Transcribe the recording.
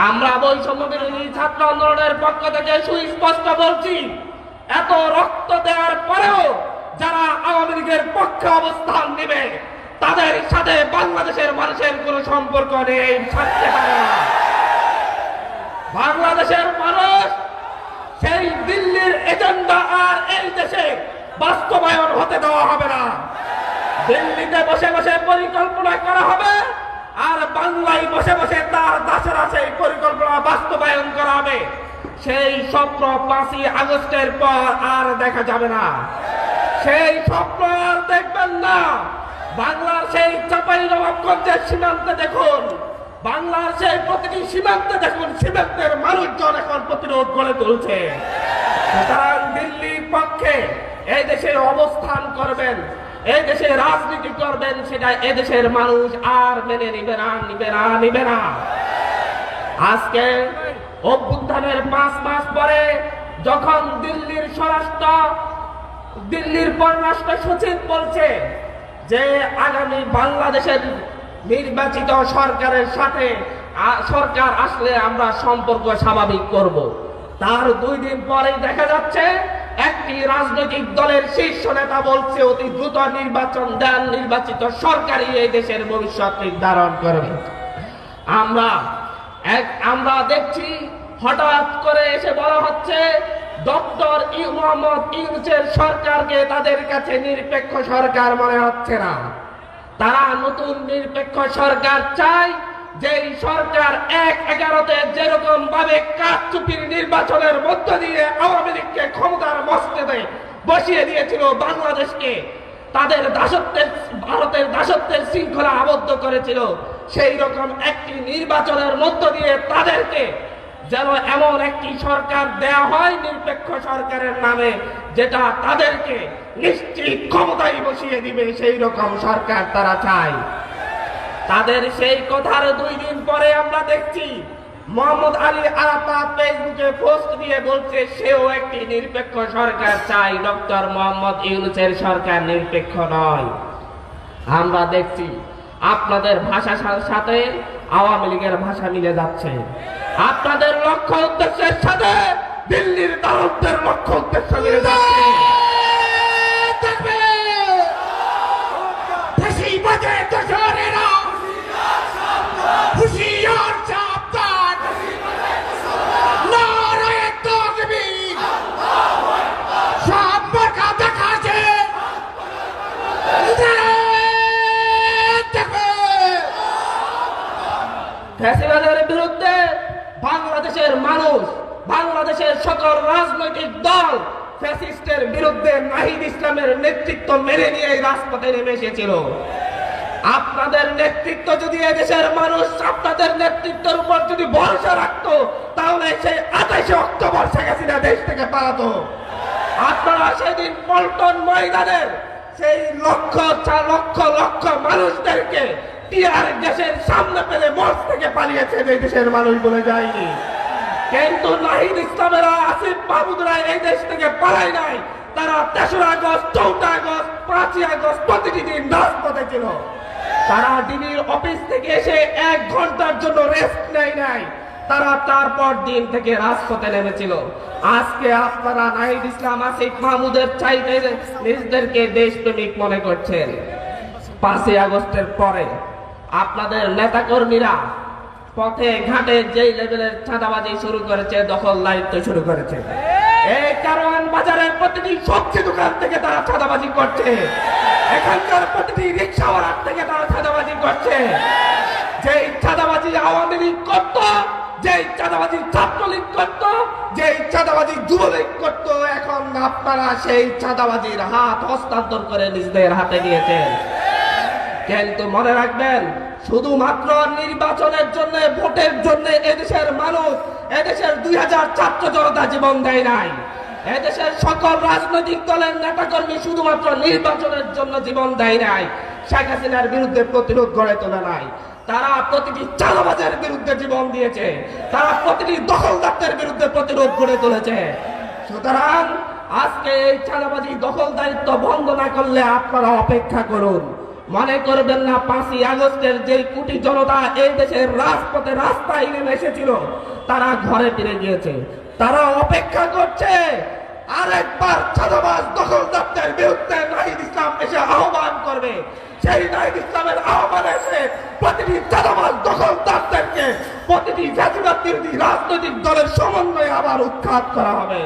আমরা বৈষম্য বিরোধী ছাত্র আন্দোলনের পক্ষ থেকে সুস্পষ্ট বলছি, এত রক্ত দেওয়ার পরেও যারা আওয়ামী লীগের পক্ষে অবস্থান নেবে তাদের সাথে বাংলাদেশের মানুষের কোনো সম্পর্ক নেই, থাকতে পারে না। বাংলাদেশের মানুষ সেই দিল্লির এজেন্ডা আর এই দেশে বাস্তবায়ন হতে দেওয়া হবে না। দিল্লিতে বসে বসে পরিকল্পনা করা হবে, আর বাংলায় বসে বসে তার দাসেরা সেই পরিকল্পনা বাস্তবায়ন করা হবে। সেই স্বপ্ন 5ই আগস্টের পর আর দেখা যাবে না, সেই স্বপ্ন আর দেখবেন না। বাংলার সেই চাঁপাইনবাবগঞ্জের সীমান্তে দেখুন, বাংলার সেই প্রতিটি সীমান্তে দেখুন, সীমান্তের মানুষজন এখন প্রতিরোধ গড়ে তুলছে। সুতরাং দিল্লির পক্ষে এই দেশে অবস্থান করবেন, এই দেশে রাজনীতি করবেন, সেটা এদেশের মানুষ আর মেনে নিবে না, নিবে না, নিবে না। আজকে অভ্যুত্থানের 5 মাস পরে যখন দিল্লির পররাষ্ট্র সচিব বলছে যে আগামী বাংলাদেশের নির্বাচিত সরকারের সাথে সরকার আসলে আমরা সম্পর্ক স্বাভাবিক করব, তার 2 দিন পরেই দেখা যাচ্ছে একটি রাজনৈতিক দলের শীর্ষ নেতা বলছে অতি দ্রুত নির্বাচন দেন, নির্বাচিত সরকারই এই দেশের ভবিষ্যৎ নির্ধারণ করবে। আমরা দেখছি হঠাৎ করে এসে বলা হচ্ছে ডক্টর মোহাম্মদ ইউনূসের সরকারকে তাদের কাছে নিরপেক্ষ সরকার মনে হচ্ছে না। তারা নতুন নিরপেক্ষ সরকার চায়, যেই সরকার 1/11-তে যেরকম ভাবে কারচুপির নির্বাচনের মধ্য দিয়ে আওয়ামী লীগকে ক্ষমতার মসনদে বসিয়ে দিয়েছিল, বাংলাদেশকে তাদের দাসত্বের, ভারতের দাসত্বের শৃঙ্খলা আবদ্ধ করেছিল, সেই রকম একটি নির্বাচনের মধ্য দিয়ে তাদেরকে যেন এমন একটি সরকার দেয়া হয় নিরপেক্ষ সরকারের নামে, যেটা তাদেরকে নিশ্চিত ক্ষমতায় বসিয়ে দিবে, সেই রকম সরকার তারা চায়। তাদের সেই কথার 2 দিন পরে আমরা দেখছি মোহাম্মদ আলী আরাফাত ফেসবুকে পোস্ট দিয়ে বলছে সেও একটি নিরপেক্ষ সরকার চায়, ডক্টর মোহাম্মদ ইউনূসের সরকার নিরপেক্ষ নয়। আমরা দেখছি আপনাদের ভাষার সাথে আওয়ামী লীগের ভাষা মিলে যাচ্ছে, আপনাদের লক্ষ্য উদ্দেশ্যের সাথে দিল্লির দালালদের লক্ষ্য উদ্দেশ্য মিলে যাচ্ছে। ফ্যাসিবাদের বিরুদ্ধে বাংলাদেশের মানুষ, বাংলাদেশের সকল রাজনৈতিক দল ফ্যাসিস্টের বিরুদ্ধে নাহিদ ইসলামের নেতৃত্ব মেনে নিয়ে রাজপথে নেমে এসেছিল। আপনাদের নেতৃত্ব যদি এদেশের মানুষ আপনাদের নেতৃত্বের উপর যদি ভরসা রাখতো, তাহলে সেই 28 অক্টোবর শেখ হাসিনা দেশ থেকে পালাতো। আপনারা সেদিন পল্টন ময়দানের সেই লক্ষ লক্ষ মানুষদেরকে টিয়ার গ্যাসের সামনে পেলে মঞ্চ থেকে পালিয়েছে, এই দেশের মানুষ বলে যায়নি। কিন্তু নাহিদ ইসলামেরা, আসিফ মাহমুদরা এই দেশ থেকে পালায় নাই, তারা 3রা আগস্ট, 4টা আগস্ট, 5ই আগস্ট প্রতিটি দিন রাজপথে ছিল। তারা ডিবির অফিস থেকে এসে 1 ঘন্টার জন্য রেস্ট নেয় নাই, তারা তারপর দিন থেকে রাজপথে নেমেছিল। আজকে আপনারা নাহিদ ইসলাম, আসিফ মাহমুদের চাইতে নিজেদেরকে দেশপ্রেমিক মনে করছেন। 5ই আগস্টের পরে আপনাদের নেতাকর্মীরা পথে ঘাটে যেই লেভেলের চাঁদাবাজি শুরু করেছে, দখল দায়িত্ব শুরু করেছে। এই কারওয়ান বাজারের প্রতিটি সবজি দোকান থেকে তারা চাঁদাবাজি করছে, এখানকার প্রতিটি রিক্সাওয়ালার থেকে তারা চাঁদাবাজি করছে। যেই চাঁদাবাজি আওয়ামী লীগ করত, যেই চাঁদাবাজি ছাত্রলীগ করত, যেই চাঁদাবাজি যুবলীগ করত, এখন আপনারা সেই চাঁদাবাজির হাত হস্তান্তর করে নিজেদের হাতে নিয়েছেন। কিন্তু মনে রাখবেন, শুধুমাত্র নির্বাচনের জন্য, ভোটের জন্য এদেশের মানুষ, এদেশের 2000 ছাত্র জনতা জীবন দেয় নাই। এদেশের সকল রাজনৈতিক দলের নেতাকর্মী শুধুমাত্র নির্বাচনের জন্য জীবন দেয় নাই, শেখ হাসিনার বিরুদ্ধে প্রতিরোধ গড়ে তোলে নাই। তারা প্রতিটি চাঁদাবাজের বিরুদ্ধে জীবন দিয়েছে, তারা প্রতিটি দখলদারদের বিরুদ্ধে প্রতিরোধ গড়ে তুলেছে। সুতরাং আজকে এই চাঁদাবাজি দখলদারিত্ব বন্ধ না করলে আপনারা অপেক্ষা করুন, মনে করবেন না 5ই আগস্টের যে কোটি জনতা এই দেশের রাজপথে রাস্তায় নেমে এসেছিল তারা ঘরে ফিরে গিয়েছে। তারা অপেক্ষা করছে আরেকবার চাঁদাবাজ দখলদারদের বিরুদ্ধে নাহিদ ইসলাম এসে আহ্বান করবে। সেই নাহিদ ইসলামের আহ্বানে এসে প্রতিটি চাঁদাবাজ দখলদারদেরকে প্রতিটি জাতীয়তাবাদী রাজনৈতিক দলের সমন্বয়ে আবার উৎখাত করা হবে।